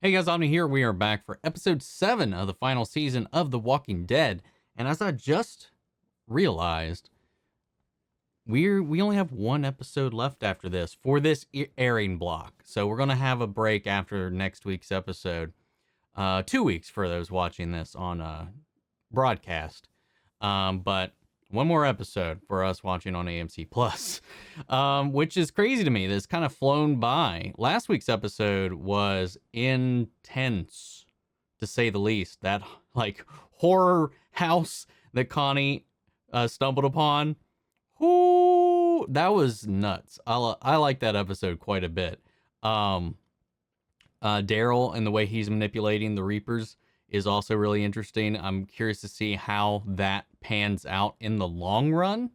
Hey guys, Omni here. We are back for episode 7 of the final season of The Walking Dead. And as I just realized, we only have one episode left after this for this airing block. So we're going to have a break after next week's episode. 2 weeks for those watching this on broadcast. But one more episode for us watching on AMC Plus, which is crazy to me. That's kind of flown by. Last week's episode was intense, to say the least. That like horror house that Connie stumbled upon. Ooh, that was nuts. I like that episode quite a bit. Daryl and the way he's manipulating the Reapers is also really interesting. I'm curious to see how that pans out in the long run.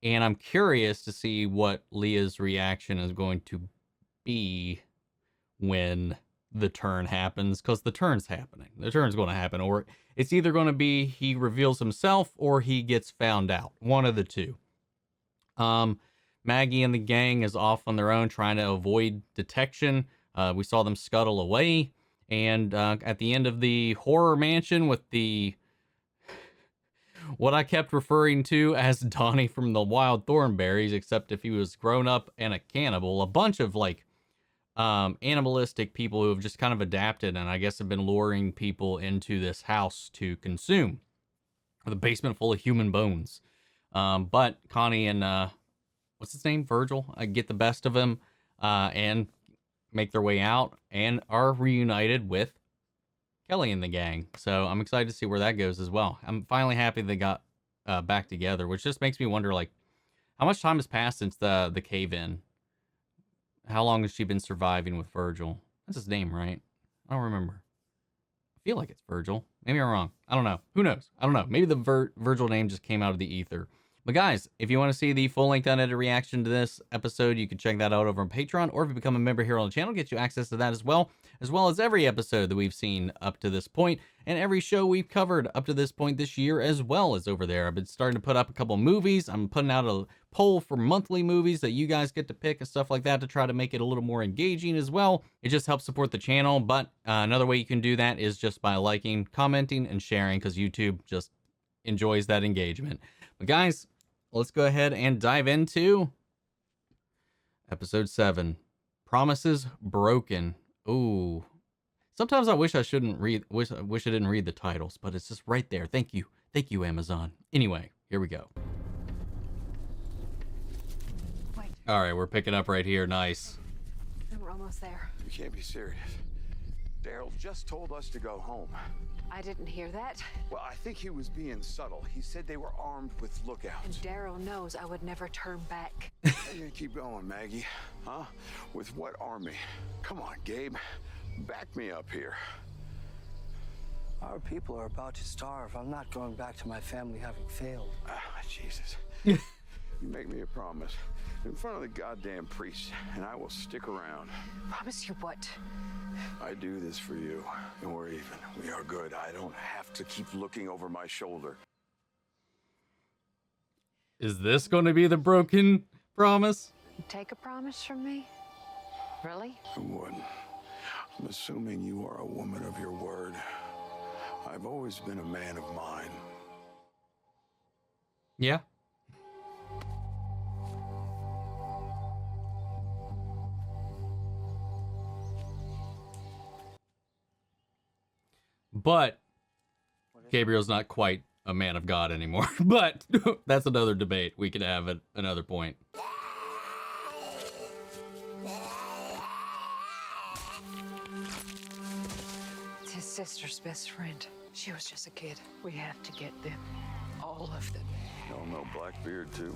And I'm curious to see what Leah's reaction is going to be when the turn happens. Because the turn's happening. The turn's going to happen. Or it's either going to be he reveals himself or he gets found out. One of the two. Maggie and the gang is off on their own trying to avoid detection. We saw them scuttle away. And at the end of the horror mansion with the, what I kept referring to as Donnie from the Wild Thornberries, except if he was grown up and a cannibal, a bunch of like animalistic people who have just kind of adapted and I guess have been luring people into this house to consume, with a basement full of human bones. But Connie and what's his name, Virgil, get the best of him and make their way out and are reunited with Kelly and the gang. So I'm excited to see where that goes as well. I'm finally happy they got back together, which just makes me wonder, like, how much time has passed since the cave-in? How long has she been surviving with Virgil? That's his name, right? I don't remember. I feel like it's Virgil. Maybe I'm wrong. I don't know. Who knows? I don't know. Maybe the Virgil name just came out of the ether. But guys, if you want to see the full-length unedited reaction to this episode, you can check that out over on Patreon, or if you become a member here on the channel, get you access to that as well as every episode that we've seen up to this point, and every show we've covered up to this point this year as well is over there. I've been starting to put up a couple movies. I'm putting out a poll for monthly movies that you guys get to pick and stuff like that to try to make it a little more engaging as well. It just helps support the channel, but another way you can do that is just by liking, commenting, and sharing, because YouTube just enjoys that engagement. But guys, let's go ahead and dive into episode 7. Promises Broken. Ooh. Sometimes I wish I shouldn't read, wish I didn't read the titles, but it's just right there. Thank you. Thank you, Amazon. Anyway, here we go. Wait. All right, we're picking up right here. Nice. We're almost there. You can't be serious. Daryl just told us to go home. I didn't hear that. Well, I think he was being subtle. He said they were armed with And lookouts. Daryl knows I would never turn back. How you gonna keep going, Maggie? Huh? With what army? Come on, Gabe. Back me up here. Our people are about to starve. I'm not going back to my family having failed. Ah, Jesus. You make me a promise in front of the goddamn priest, and I will stick around. Promise you what? I do this for you, and we're even. We are good. I don't have to keep looking over my shoulder. Is this going to be the broken promise? You take a promise from me? Really? I wouldn't. I'm assuming you are a woman of your word. I've always been a man of mine. Yeah. But Gabriel's not quite a man of God anymore. But that's another debate we could have at another point. It's his sister's best friend. She was just a kid. We have to get them. All of them. Y'all know Blackbeard, too?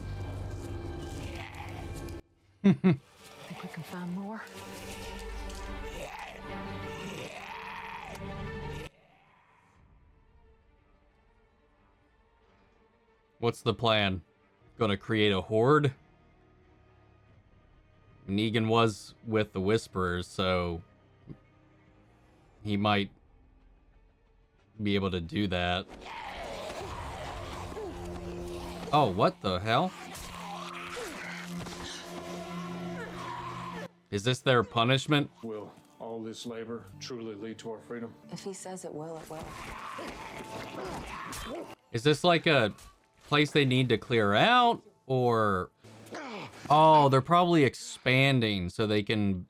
Think we can find more? What's the plan? Gonna create a horde? Negan was with the Whisperers, so he might be able to do that. Oh, what the hell? Is this their punishment? Will, all this labor truly lead to our freedom? If he says it will, it will. Is this like a place they need to clear out, or... Oh, they're probably expanding so they can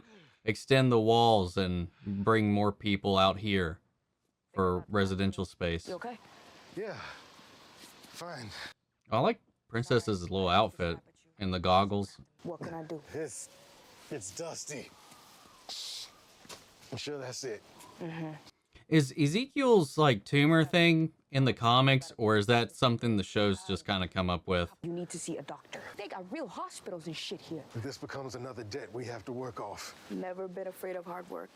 extend the walls and bring more people out here for residential space. You okay? Yeah, fine. I like Princess's little outfit and the goggles. What can I do? It's dusty. I'm sure that's it. Is Ezekiel's like tumor thing in the comics, or is that something the show's just kind of come up with? You need to see a doctor. They got real hospitals and shit here. If this becomes another debt we have to work off. Never been afraid of hard work.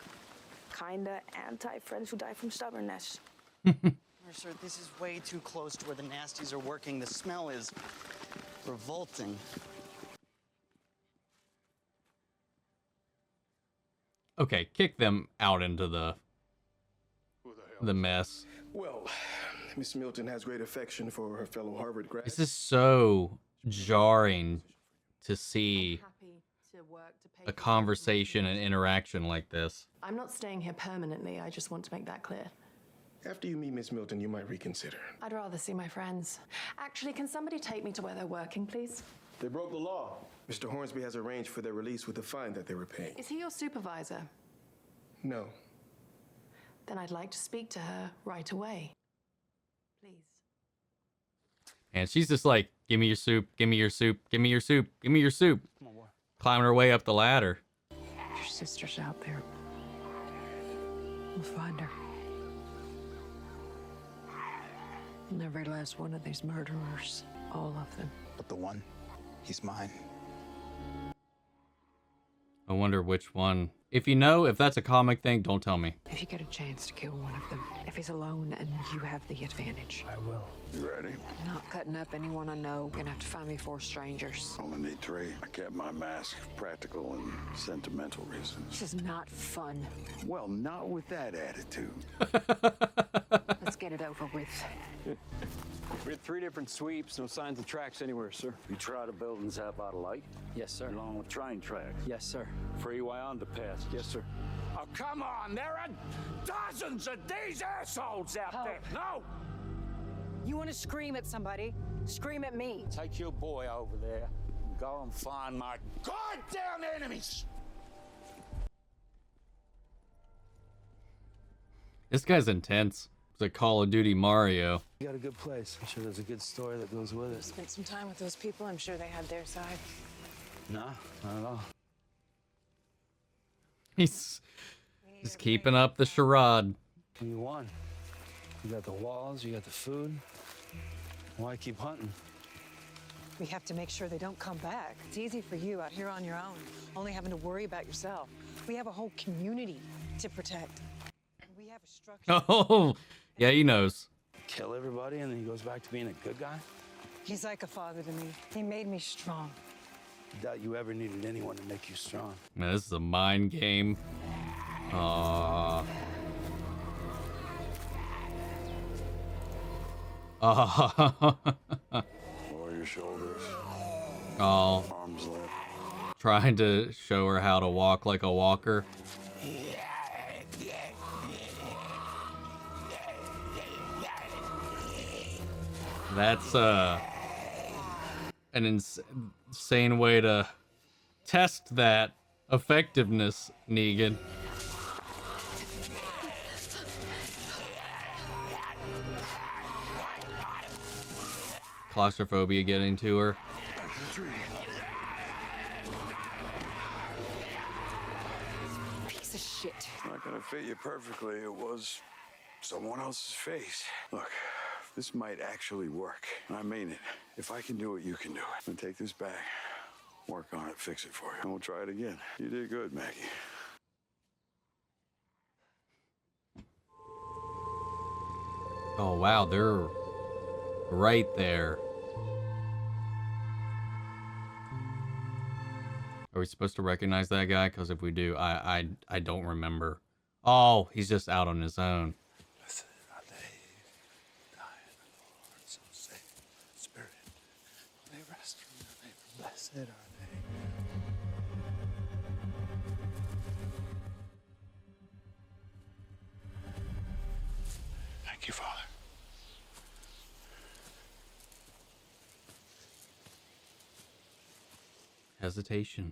Kinda anti-friends who die from stubbornness. Sir, this is way too close to where the nasties are working. The smell is revolting. Okay, kick them out into the mess. Well, Miss Milton has great affection for her fellow Harvard grad. This is so jarring to see a conversation and interaction like this. I'm not staying here permanently. I just want to make that clear. After you meet Miss Milton, you might reconsider. I'd rather see my friends. Actually, can somebody take me to where they're working, please? They broke the law. Mr. Hornsby has arranged for their release with the fine that they were paying. Is he your supervisor? No. Then I'd like to speak to her right away. Please. And she's just like, give me your soup, give me your soup, give me your soup, give me your soup. Climbing her way up the ladder. Your sister's out there. We'll find her. And every last one of these murderers, all of them. But the one, he's mine. I wonder which one. If you know, if that's a comic thing, don't tell me. If you get a chance to kill one of them, if he's alone and you have the advantage. I will. You ready? I'm not cutting up anyone I know. You're gonna have to find me 4 strangers. Only need 3. I kept my mask for practical and sentimental reasons. This is not fun. Well, not with that attitude. Let's get it over with. We had 3 different sweeps, no signs of tracks anywhere, sir. You try the buildings have out of light? Yes, sir. Along with train tracks? Yes, sir. Freeway underpass? Yes, sir. Oh, come on! There are dozens of these assholes out there! No! You want to scream at somebody? Scream at me. Take your boy over there and go and find my goddamn enemies! This guy's intense. It's like Call of Duty Mario. You got a good place. I'm sure there's a good story that goes with it. Spent some time with those people. I'm sure they had their side. No, not at all. He's just keeping up the charade. You won. You got the walls, you got the food. Why keep hunting? We have to make sure they don't come back. It's easy for you out here on your own, only having to worry about yourself. We have a whole community to protect. We have a structure. Oh, yeah, he knows. Kill everybody and then he goes back to being a good guy? He's like a father to me. He made me strong. I doubt you ever needed anyone to make you strong. Man, this is a mind game. Lower your shoulders. Oh. Arms length. Trying to show her how to walk like a walker. That's an insane way to test that effectiveness, Negan. Claustrophobia getting to her. Piece of shit. Not gonna fit you perfectly. It was someone else's face. Look, this might actually work. I mean it. If I can do it, you can do it. And take this back, work on it, fix it for you. And we'll try it again. You did good, Maggie. Oh wow, they're right there. Are we supposed to recognize that guy? Because if we do, I don't remember. Oh, he's just out on his own. Blessed are they who die in the Lord, so saith the Spirit. They rest from their labor. Blessed are they. Thank you, Father. Hesitation.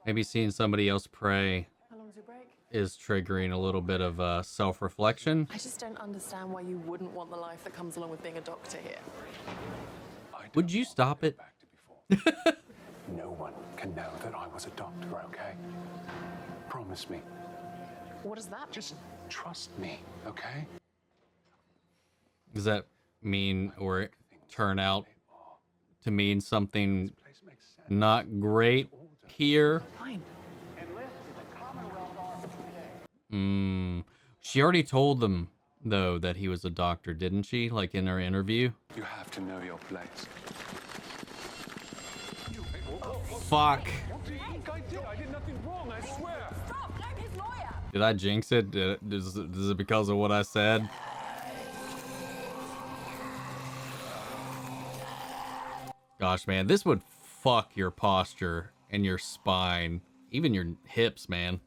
Maybe seeing somebody else pray How long's your break? is triggering a little bit of self-reflection. I just don't understand why you wouldn't want the life that comes along with being a doctor here. Would you stop it? No one can know that I was a doctor, okay? Promise me. What does that Just trust me, okay? Does that mean or turn out to mean something not great here? Fine. She already told them, though, that he was a doctor, didn't she? Like in her interview? You have to know your place. Fuck. I did nothing wrong, I swear. Stop! I'm his lawyer! Did I jinx it? Is it because of what I said? Gosh, man, this would fuck your posture and your spine. Even your hips, man.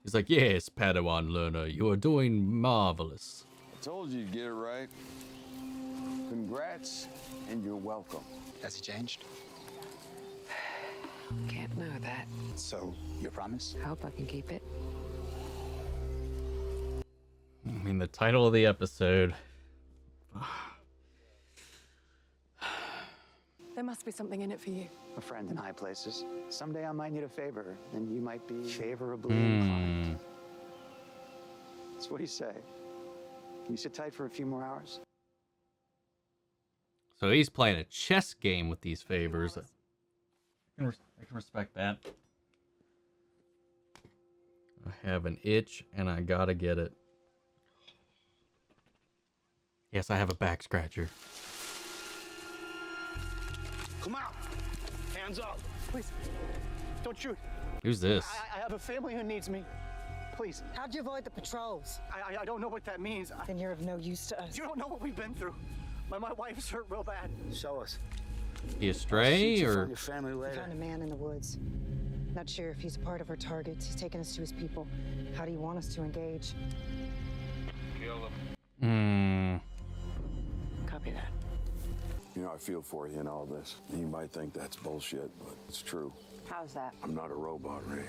He's like, yes, Padawan learner, you are doing marvelous. I told you you'd get it right. Congrats, and you're welcome. Has he changed? Can't know that. So, your promise? Hope I can keep it. I mean, the title of the episode. There must be something in it for you. A friend in high places. Someday I might need a favor, and you might be favorably inclined. So what do you say? Can you sit tight for a few more hours? So he's playing a chess game with these favors. I can respect that. I have an itch, and I gotta get it. Yes, I have a back scratcher. Come out! Hands up! Please, don't shoot. Who's this? I have a family who needs me. Please. How'd you avoid the patrols? I don't know what that means. Then you're of no use to us. You don't know what we've been through. My wife's hurt real bad. Show us. He a stray or? We found a man in the woods. Not sure if he's a part of our targets. He's taken us to his people. How do you want us to engage? Kill him. Copy that. You know, I feel for you in all this. You might think that's bullshit, but it's true. How's that? I'm not a robot, Ray.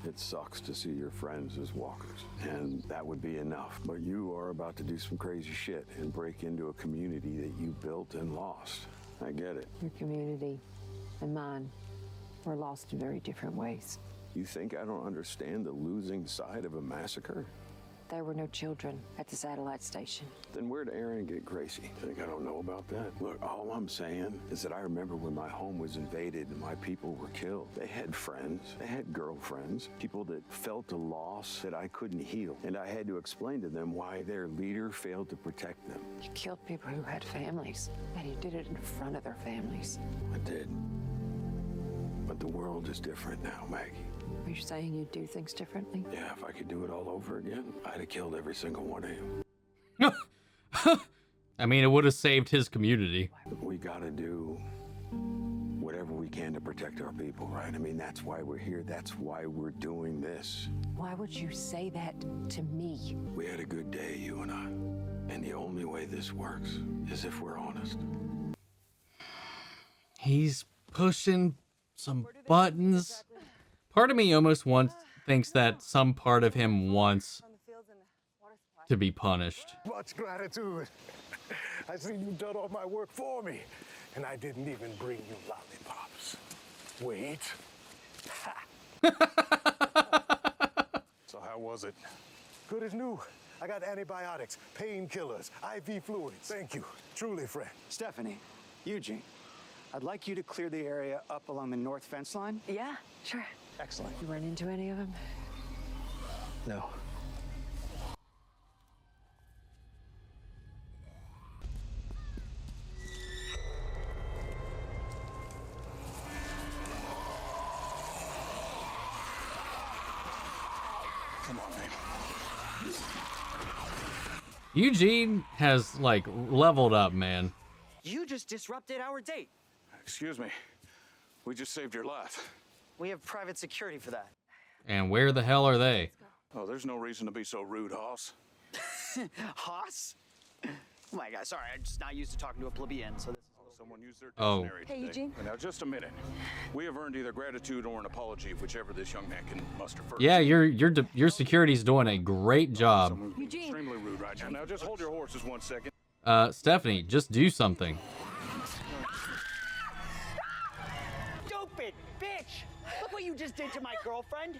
It sucks to see your friends as walkers, and that would be enough. But you are about to do some crazy shit and break into a community that you built and lost. I get it. Your community and mine were lost in very different ways. You think I don't understand the losing side of a massacre? There were no children at the satellite station. Then where'd Aaron get Gracie? Think I don't know about that? Look, all I'm saying is that I remember when my home was invaded and my people were killed. They had friends, they had girlfriends, people that felt a loss that I couldn't heal. And I had to explain to them why their leader failed to protect them. You killed people who had families, and you did it in front of their families. I did. But the world is different now, Maggie. Are you saying you'd do things differently? Yeah, if I could do it all over again, I'd have killed every single one of you. I mean, it would have saved his community. We gotta do whatever we can to protect our people, right? I mean, that's why we're here. That's why we're doing this. Why would you say that to me? We had a good day, you and I. And the only way this works is if we're honest. He's pushing some buttons. Part of me almost thinks that some part of him wants to be punished. Much gratitude. I see you've done all my work for me, and I didn't even bring you lollipops. Wait. So how was it? Good as new. I got antibiotics, painkillers, IV fluids. Thank you. Truly, friend. Stephanie, Eugene, I'd like you to clear the area up along the north fence line. Yeah, sure. Excellent. You run into any of them? No. Come on, man. Eugene has, like, leveled up, man. You just disrupted our date. Excuse me. We just saved your life. We have private security for that. And where the hell are they? Oh, there's no reason to be so rude, Hoss. Hoss? Oh my God, sorry, I'm just not used to talking to a plebeian, so this is... Someone used their Oh. dictionary Hey, today. Eugene. Now, just a minute. We have earned either gratitude or an apology, whichever this young man can muster first. Yeah, your security's doing a great job. Someone's being extremely rude right now. Now, just hold your horses 1 second. Stephanie, just do something. Stupid bitch! Look what you just did to my girlfriend.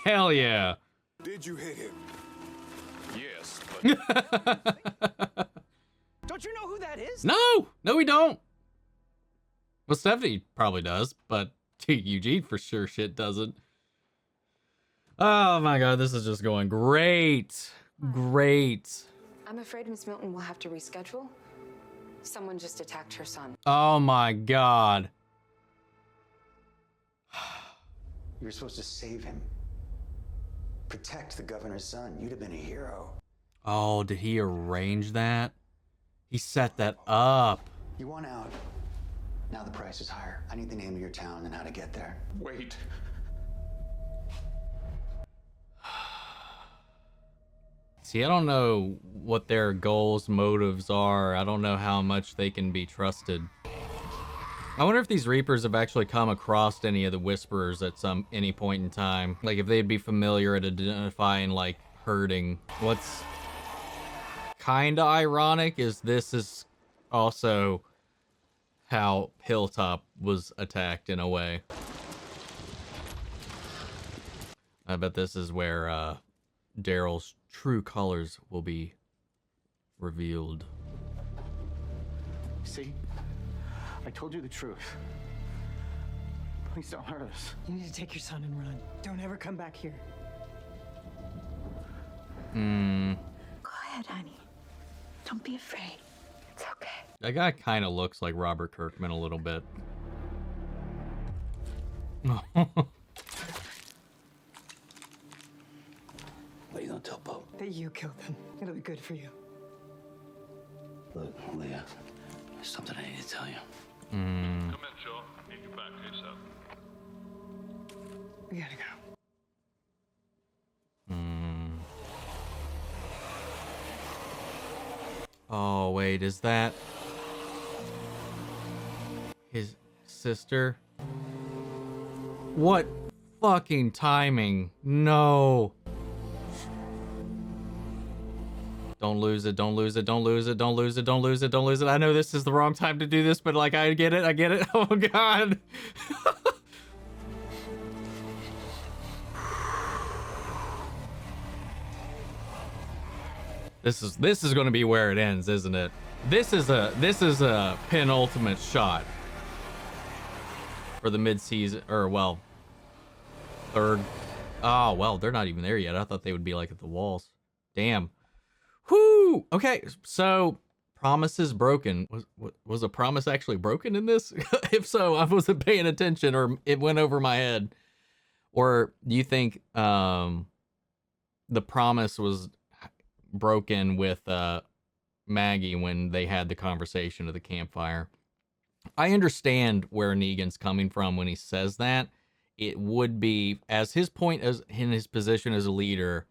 Hell yeah. Did you hit him? Yes, but... Don't you know who that is? No, we don't. Well, Stephanie probably does, but Eugene for sure shit doesn't. Oh my God, this is just going great. Great. I'm afraid Miss Milton will have to reschedule. Someone just attacked her son. Oh my God. You were supposed to save him. Protect the governor's son. You'd have been a hero. Oh, did he arrange that? He set that up. You want out. Now the price is higher. I need the name of your town and how to get there. Wait. See, I don't know what their goals, motives are. I don't know how much they can be trusted. I wonder if these Reapers have actually come across any of the Whisperers at any point in time. Like, if they'd be familiar at identifying, like, herding. What's kind of ironic is this is also how Hilltop was attacked in a way. I bet this is where Daryl's true colors will be revealed. See? I told you the truth. Please don't hurt us. You need to take your son and run. Don't ever come back here. Go ahead, honey. Don't be afraid. It's okay. That guy kind of looks like Robert Kirkman a little bit. What are you gonna tell Pope? That you killed them. It'll be good for you. Look, Leah, there's something I need to tell you. Come in, Joe. I need you back ASAP. We gotta go. Oh, wait, is that his sister? What fucking timing? No. Don't lose it, don't lose it, don't lose it, don't lose it, don't lose it, don't lose it. I know this is the wrong time to do this, but like, I get it, I get it. Oh, God. This is going to be where it ends, isn't it? This is a penultimate shot for the mid-season, or well, third. Oh, well, they're not even there yet. I thought they would be like at the walls. Damn. Whoo! Okay, so promise is broken. Was a promise actually broken in this? If so, I wasn't paying attention, or it went over my head. Or do you think the promise was broken with Maggie when they had the conversation at the campfire? I understand where Negan's coming from when he says that. It would be, as his point as in his position as a leader,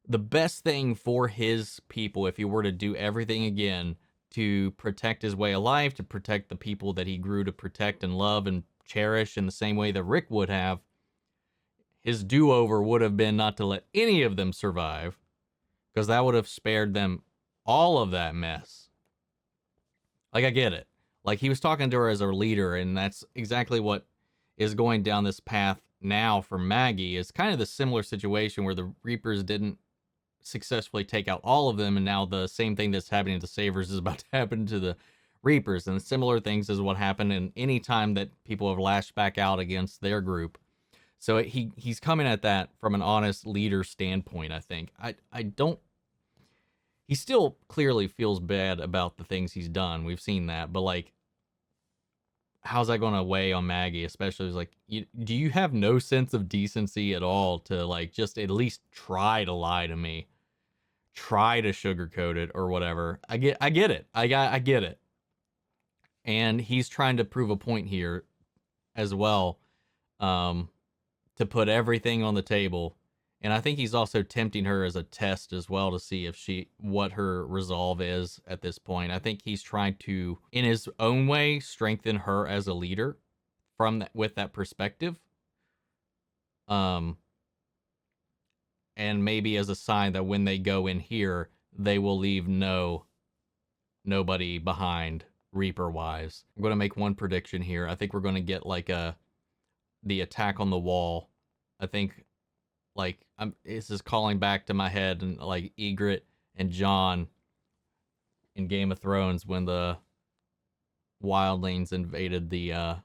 the best thing for his people, if he were to do everything again to protect his way of life, to protect the people that he grew to protect and love and cherish in the same way that Rick would have, his do-over would have been not to let any of them survive, because that would have spared them all of that mess. Like, I get it. Like, he was talking to her as a leader, and that's exactly what is going down this path now for Maggie. It's kind of the similar situation where the Reapers didn't successfully take out all of them, and now the same thing that's happening to Savers is about to happen to the Reapers, and similar things is what happened in any time that people have lashed back out against their group. So he's coming at that from an honest leader standpoint, I think. I don't... He still clearly feels bad about the things he's done. We've seen that, but like, how's that going to weigh on Maggie? Especially, like, do you have no sense of decency at all to like just at least try to lie to me, try to sugarcoat it or whatever? I get it. I get it. And he's trying to prove a point here as well, to put everything on the table. And I think he's also tempting her as a test as well to see if what her resolve is at this point. I think he's trying to, in his own way, strengthen her as a leader with that perspective. And maybe as a sign that when they go in here, they will leave nobody behind, Reaper-wise. I'm going to make one prediction here. I think we're going to get like the attack on the wall. I think like this is calling back to my head and like Ygritte and Jon in Game of Thrones when the wildlings invaded the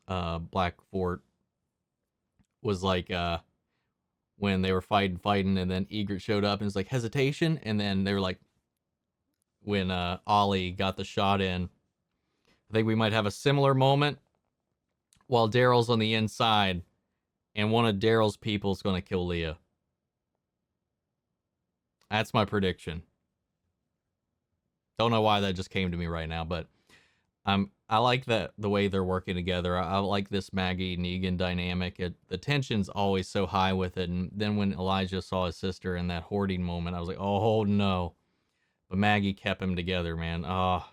Black Fort. Was like when they were fighting, and then Ygritte showed up and it's like hesitation, and then they were like when Ollie got the shot in. I think we might have a similar moment while Daryl's on the inside, and one of Daryl's people is going to kill Leah. That's my prediction. Don't know why that just came to me right now, but I like the way they're working together. I like this Maggie Negan dynamic. The tension's always so high with it, and then when Elijah saw his sister in that hoarding moment, I was like, oh no. But Maggie kept him together, man. Oh,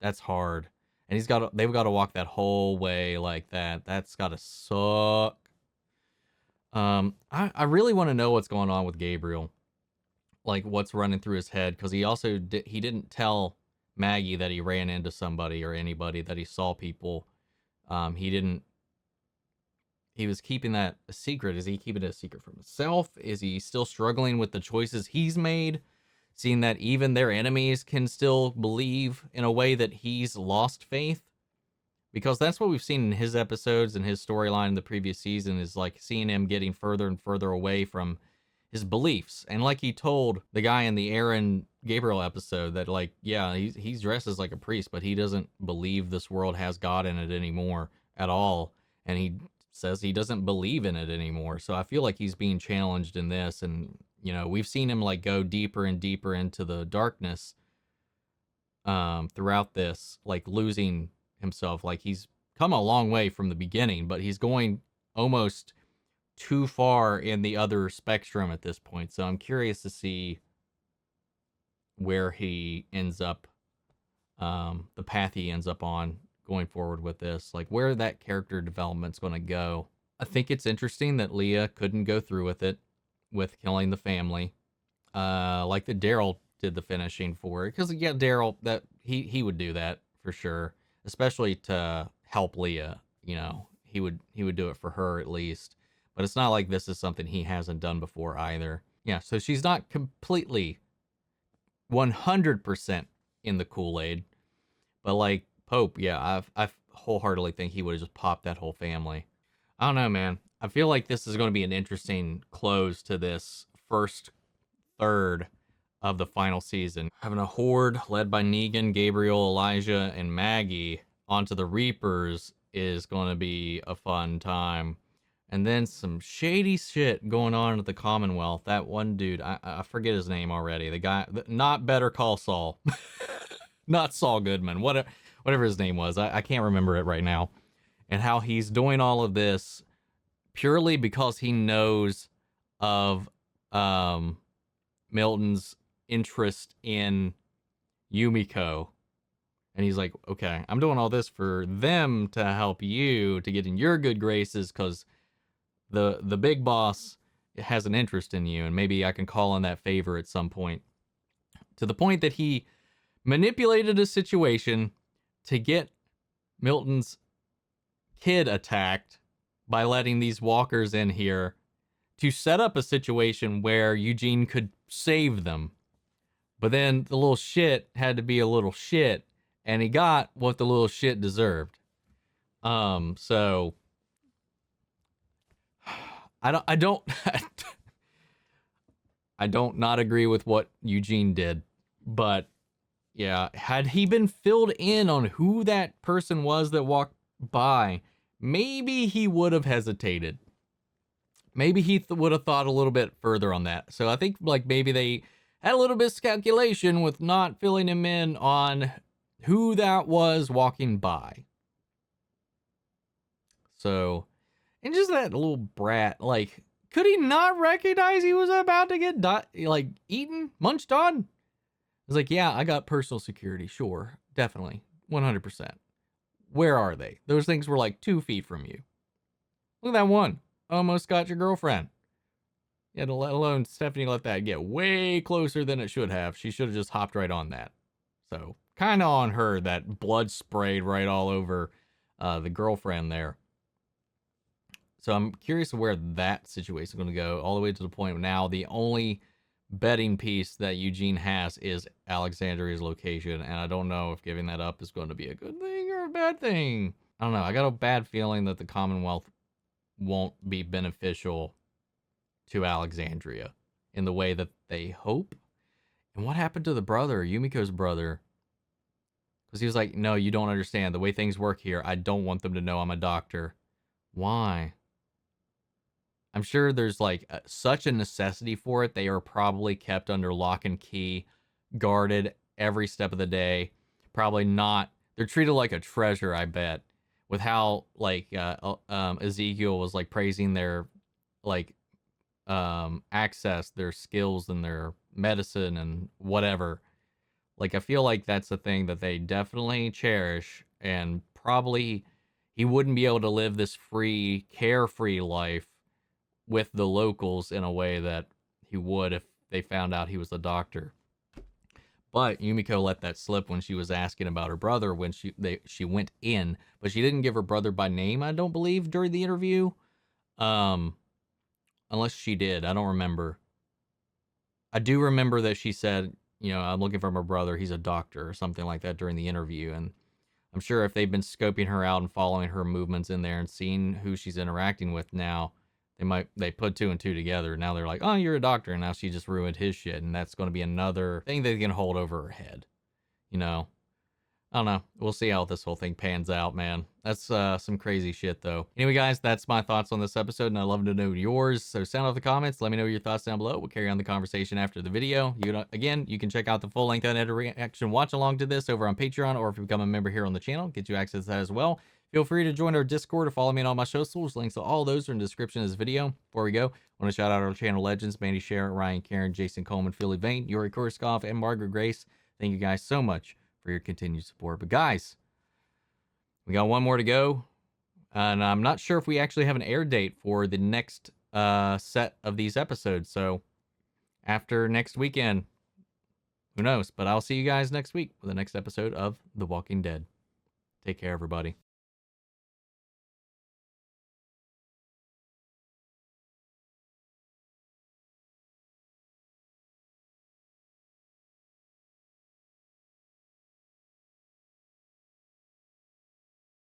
that's hard. And they've got to walk that whole way like that. That's got to suck. I really want to know what's going on with Gabriel. Like what's running through his head, because he also he didn't tell Maggie that he ran into somebody or anybody, that he saw people. He was keeping that a secret. Is he keeping it a secret from himself? Is he still struggling with the choices he's made? Seeing that even their enemies can still believe in a way that he's lost faith? Because that's what we've seen in his episodes and his storyline in the previous season, is like seeing him getting further and further away from his beliefs. And like he told the guy in the Aaron Gabriel episode that, like, yeah, he's dressed as like a priest, but he doesn't believe this world has God in it anymore at all. And he says he doesn't believe in it anymore. So I feel like he's being challenged in this. And, you know, we've seen him like go deeper and deeper into the darkness throughout this, like losing himself. Like he's come a long way from the beginning, but he's going almost too far in the other spectrum at this point. So I'm curious to see where he ends up, the path he ends up on going forward with this, like where that character development's going to go. I think it's interesting that Leah couldn't go through with it, with killing the family, like that Daryl did the finishing for it. Because yeah, Daryl, that he would do that for sure, especially to help Leah. You know, he would do it for her at least. But it's not like this is something he hasn't done before either. Yeah, so she's not completely 100% in the Kool-Aid. But like Pope, yeah, I wholeheartedly think he would have just popped that whole family. I don't know, man. I feel like this is going to be an interesting close to this first third of the final season. Having a horde led by Negan, Gabriel, Elijah, and Maggie onto the Reapers is going to be a fun time. And then some shady shit going on at the Commonwealth. That one dude, I forget his name already. The guy, not Better Call Saul. Not Saul Goodman. Whatever his name was. I can't remember it right now. And how he's doing all of this purely because he knows of Milton's interest in Yumiko. And he's like, okay, I'm doing all this for them to help you to get in your good graces because the big boss has an interest in you, and maybe I can call on that favor at some point. To the point that he manipulated a situation to get Milton's kid attacked by letting these walkers in here to set up a situation where Eugene could save them. But then the little shit had to be a little shit, and he got what the little shit deserved. So I don't not agree with what Eugene did, but yeah, had he been filled in on who that person was that walked by, maybe he would have hesitated. Maybe he would have thought a little bit further on that. So I think like maybe they had a little bit of calculation with not filling him in on who that was walking by. So And just that little brat, like, could he not recognize he was about to get, eaten, munched on? I was like, yeah, I got personal security. Sure. Definitely. 100%. Where are they? Those things were like 2 feet from you. Look at that one. Almost got your girlfriend. Yeah, let alone Stephanie let that get way closer than it should have. She should have just hopped right on that. So, kind of on her, that blood sprayed right all over the girlfriend there. So I'm curious where that situation is going to go, all the way to the point now the only betting piece that Eugene has is Alexandria's location, and I don't know if giving that up is going to be a good thing or a bad thing. I don't know. I got a bad feeling that the Commonwealth won't be beneficial to Alexandria in the way that they hope. And what happened to the brother, Yumiko's brother? Because he was like, no, you don't understand. The way things work here, I don't want them to know I'm a doctor. Why? I'm sure there's like such a necessity for it. They are probably kept under lock and key, guarded every step of the day. Probably not. They're treated like a treasure, I bet, with how like Ezekiel was like praising their like access, their skills and their medicine and whatever. Like, I feel like that's a thing that they definitely cherish, and probably he wouldn't be able to live this free, carefree life with the locals in a way that he would if they found out he was a doctor. But Yumiko let that slip when she was asking about her brother when she went in, but she didn't give her brother by name, I don't believe, during the interview. Unless she did, I don't remember. I do remember that she said, you know, I'm looking for my brother, he's a doctor, or something like that during the interview. And I'm sure if they've been scoping her out and following her movements in there and seeing who she's interacting with now, they put 2 and 2 together. Now they're like, oh, you're a doctor. And now she just ruined his shit. And that's going to be another thing they can hold over her head. You know, I don't know. We'll see how this whole thing pans out, man. That's some crazy shit, though. Anyway, guys, that's my thoughts on this episode, and I'd love to know yours. So sound off the comments. Let me know your thoughts down below. We'll carry on the conversation after the video. Again, you can check out the full-length unedited reaction watch along to this over on Patreon, or if you become a member here on the channel, get you access to that as well. Feel free to join our Discord or follow me on all my socials. Links to all those are in the description of this video. Before we go, I want to shout out our channel legends, Mandy Sher, Ryan Karen, Jason Coleman, Philly Vane, Yuri Korskov, and Margaret Grace. Thank you guys so much for your continued support. But guys, we got one more to go. And I'm not sure if we actually have an air date for the next set of these episodes. So after next weekend, who knows? But I'll see you guys next week for the next episode of The Walking Dead. Take care, everybody.